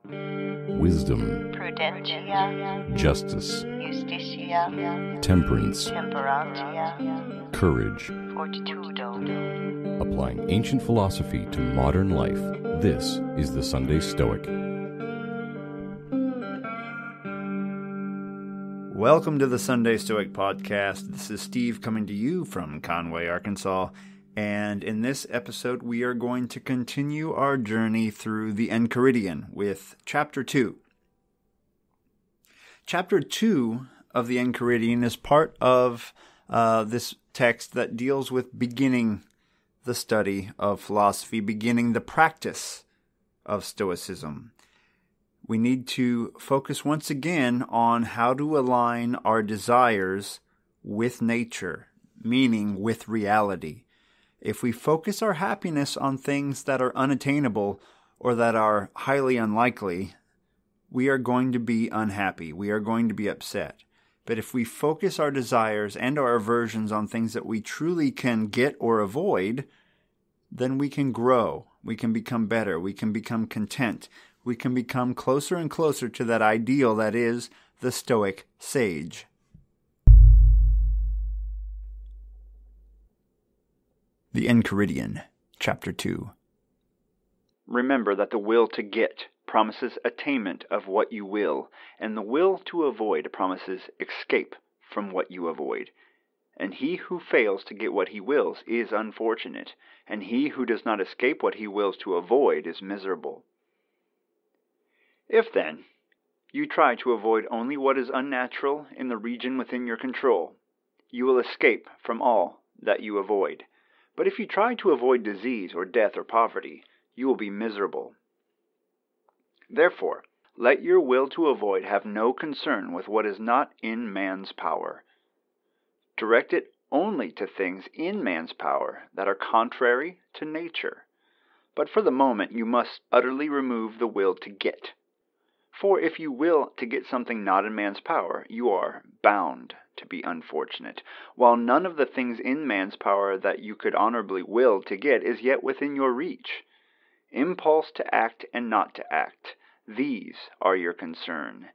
wisdom, prudentia, justice, justitia, temperance, temperantia, courage. fortitudo. Applying ancient philosophy to modern life, this is the Sunday Stoic. Welcome to the Sunday Stoic Podcast. This is Steve coming to you from Conway, Arkansas. And in this episode, we are going to continue our journey through the Enchiridion with Chapter 2. Chapter 2 of the Enchiridion is part of this text that deals with beginning the study of philosophy, beginning the practice of Stoicism. We need to focus once again on how to align our desires with nature, meaning with reality. If we focus our happiness on things that are unattainable or that are highly unlikely, we are going to be unhappy. We are going to be upset. But if we focus our desires and our aversions on things that we truly can get or avoid, then we can grow. We can become better. We can become content. We can become closer and closer to that ideal that is the Stoic sage. The Enchiridion, Chapter 2. Remember that the will to get promises attainment of what you will, and the will to avoid promises escape from what you avoid. And he who fails to get what he wills is unfortunate, and he who does not escape what he wills to avoid is miserable. If, then, you try to avoid only what is unnatural in the region within your control, you will escape from all that you avoid. But if you try to avoid disease or death or poverty, you will be miserable. Therefore, let your will to avoid have no concern with what is not in man's power. Direct it only to things in man's power that are contrary to nature. But for the moment you must utterly remove the will to get. For if you will to get something not in man's power, you are bound to be unfortunate, while none of the things in man's power that you could honorably will to get is yet within your reach. Impulse to act and not to act, these are your concern.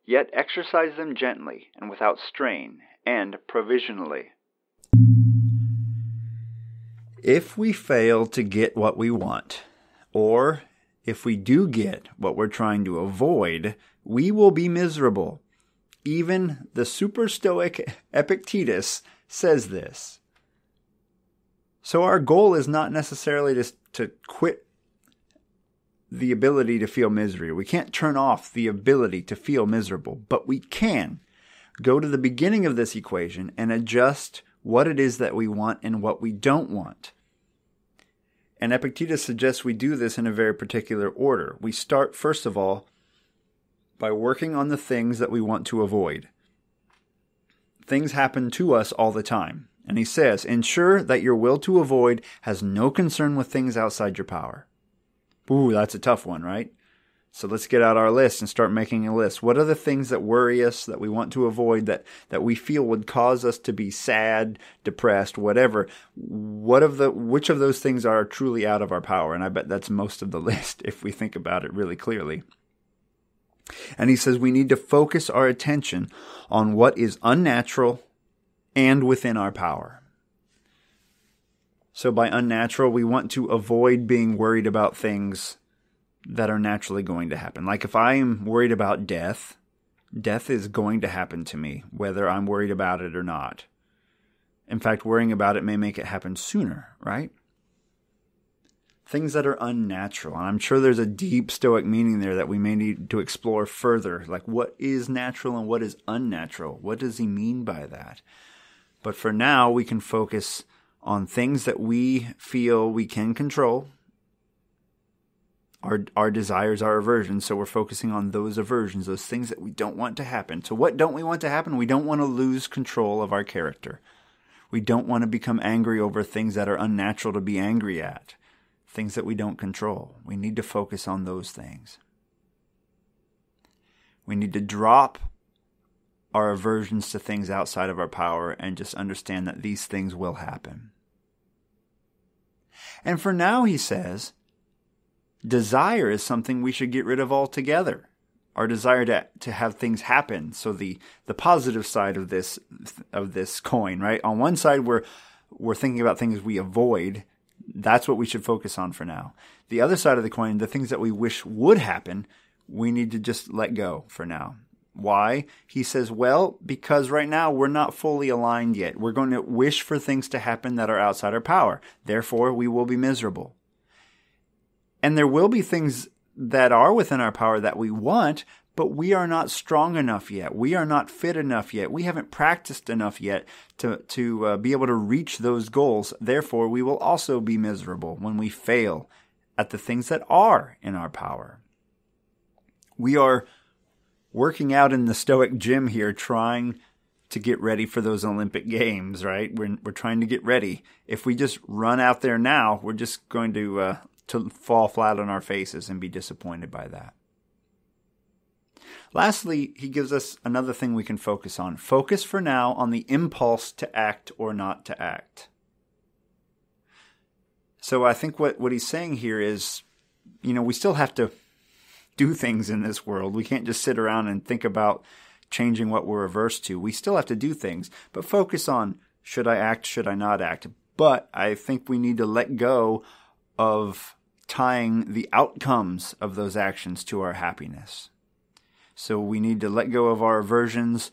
Yet exercise them gently and without strain and provisionally. If we fail to get what we want, or if we do get what we're trying to avoid, we will be miserable. Even the super Stoic Epictetus says this. So our goal is not necessarily to quit the ability to feel misery. We can't turn off the ability to feel miserable, but we can go to the beginning of this equation and adjust what it is that we want and what we don't want. And Epictetus suggests we do this in a very particular order. We start, first of all, by working on the things that we want to avoid. Things happen to us all the time. And he says, ensure that your will to avoid has no concern with things outside your power. Ooh, that's a tough one, right? So let's get out our list and start making a list. What are the things that worry us, that we want to avoid, that we feel would cause us to be sad, depressed, whatever? Which of those things are truly out of our power? And I bet that's most of the list if we think about it really clearly. And he says we need to focus our attention on what is unnatural and within our power. So by unnatural, we want to avoid being worried about things that are naturally going to happen. Like if I am worried about death, death is going to happen to me, whether I'm worried about it or not. In fact, worrying about it may make it happen sooner, right? Things that are unnatural. And I'm sure there's a deep Stoic meaning there that we may need to explore further. Like what is natural and what is unnatural? What does he mean by that? But for now, we can focus on things that we feel we can control. Our desires, our aversions, so we're focusing on those aversions, those things that we don't want to happen. So what don't we want to happen? We don't want to lose control of our character. We don't want to become angry over things that are unnatural to be angry at, things that we don't control. We need to focus on those things. We need to drop our aversions to things outside of our power and just understand that these things will happen. And for now, he says, desire is something we should get rid of altogether. Our desire to have things happen. So the positive side of this coin, right? On one side, we're thinking about things we avoid. That's what we should focus on for now. The other side of the coin, the things that we wish would happen, we need to just let go for now. Why? He says, well, because right now we're not fully aligned yet. We're going to wish for things to happen that are outside our power. Therefore, we will be miserable. And there will be things that are within our power that we want, but we are not strong enough yet. We are not fit enough yet. We haven't practiced enough yet to be able to reach those goals. Therefore, we will also be miserable when we fail at the things that are in our power. We are working out in the Stoic gym here, trying to get ready for those Olympic Games, right? We're trying to get ready. If we just run out there now, we're just going to fall flat on our faces and be disappointed by that. Lastly, he gives us another thing we can focus on. Focus for now on the impulse to act or not to act. So I think what he's saying here is, we still have to do things in this world. We can't just sit around and think about changing what we're averse to. We still have to do things, but focus on, should I act, should I not act? But I think we need to let go of tying the outcomes of those actions to our happiness. So we need to let go of our aversions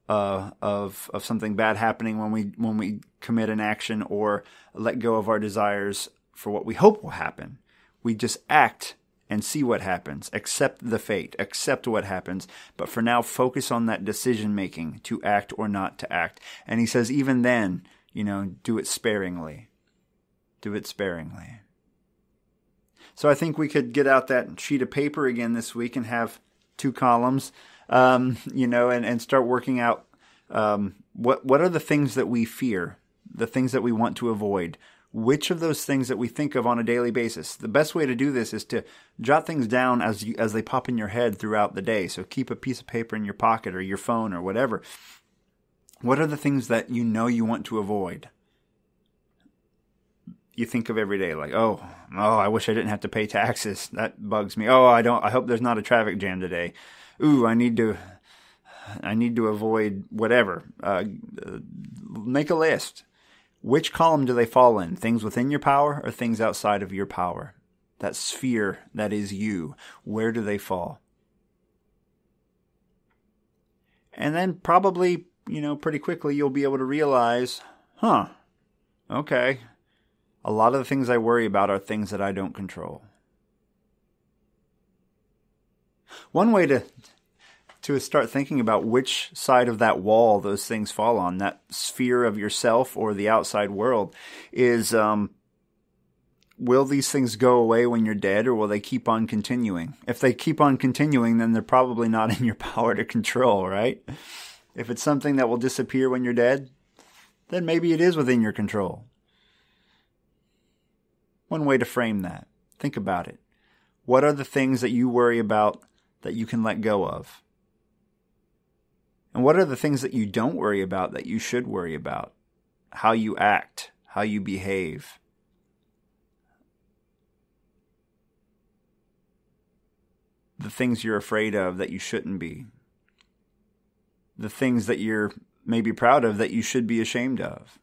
of something bad happening when we commit an action, or let go of our desires for what we hope will happen. We just act and see what happens. Accept the fate. Accept what happens. But for now, focus on that decision making to act or not to act. And he says, even then, do it sparingly. Do it sparingly. So I think we could get out that sheet of paper again this week and have 2 columns, and start working out what are the things that we fear, the things that we want to avoid. Which of those things that we think of on a daily basis? The best way to do this is to jot things down as they pop in your head throughout the day. So keep a piece of paper in your pocket or your phone or whatever. What are the things that you want to avoid? You think of every day, like, oh, I wish I didn't have to pay taxes. That bugs me. I hope there's not a traffic jam today. Ooh, I need to avoid whatever. Make a list. Which column do they fall in? Things within your power or things outside of your power? That sphere that is you. Where do they fall? And then probably, pretty quickly you'll be able to realize, okay, a lot of the things I worry about are things that I don't control. One way to start thinking about which side of that wall those things fall on, that sphere of yourself or the outside world, is will these things go away when you're dead, or will they keep on continuing? If they keep on continuing, then they're probably not in your power to control, right? If it's something that will disappear when you're dead, then maybe it is within your control. One way to frame that. Think about it. What are the things that you worry about that you can let go of? And what are the things that you don't worry about that you should worry about? How you act, how you behave. The things you're afraid of that you shouldn't be. The things that you're maybe proud of that you should be ashamed of.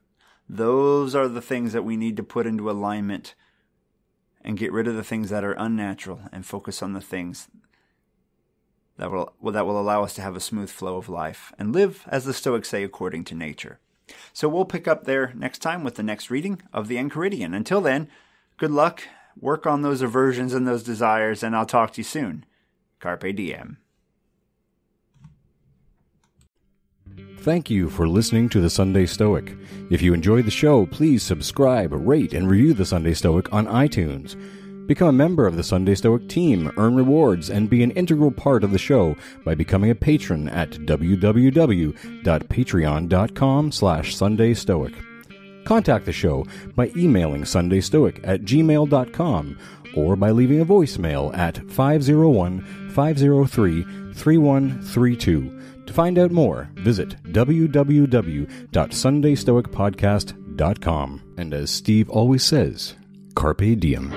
Those are the things that we need to put into alignment and get rid of the things that are unnatural and focus on the things that will allow us to have a smooth flow of life and live, as the Stoics say, according to nature. So we'll pick up there next time with the next reading of the Enchiridion. Until then, good luck, work on those aversions and those desires, and I'll talk to you soon. Carpe diem. Thank you for listening to the Sunday Stoic. If you enjoyed the show, please subscribe, rate, and review the Sunday Stoic on iTunes. Become a member of the Sunday Stoic team, earn rewards, and be an integral part of the show by becoming a patron at www.patreon.com/SundayStoic. Contact the show by emailing sundaystoic@gmail.com or by leaving a voicemail at 501-503-3132. To find out more, visit www.sundaystoicpodcast.com. And as Steve always says, Carpe Diem.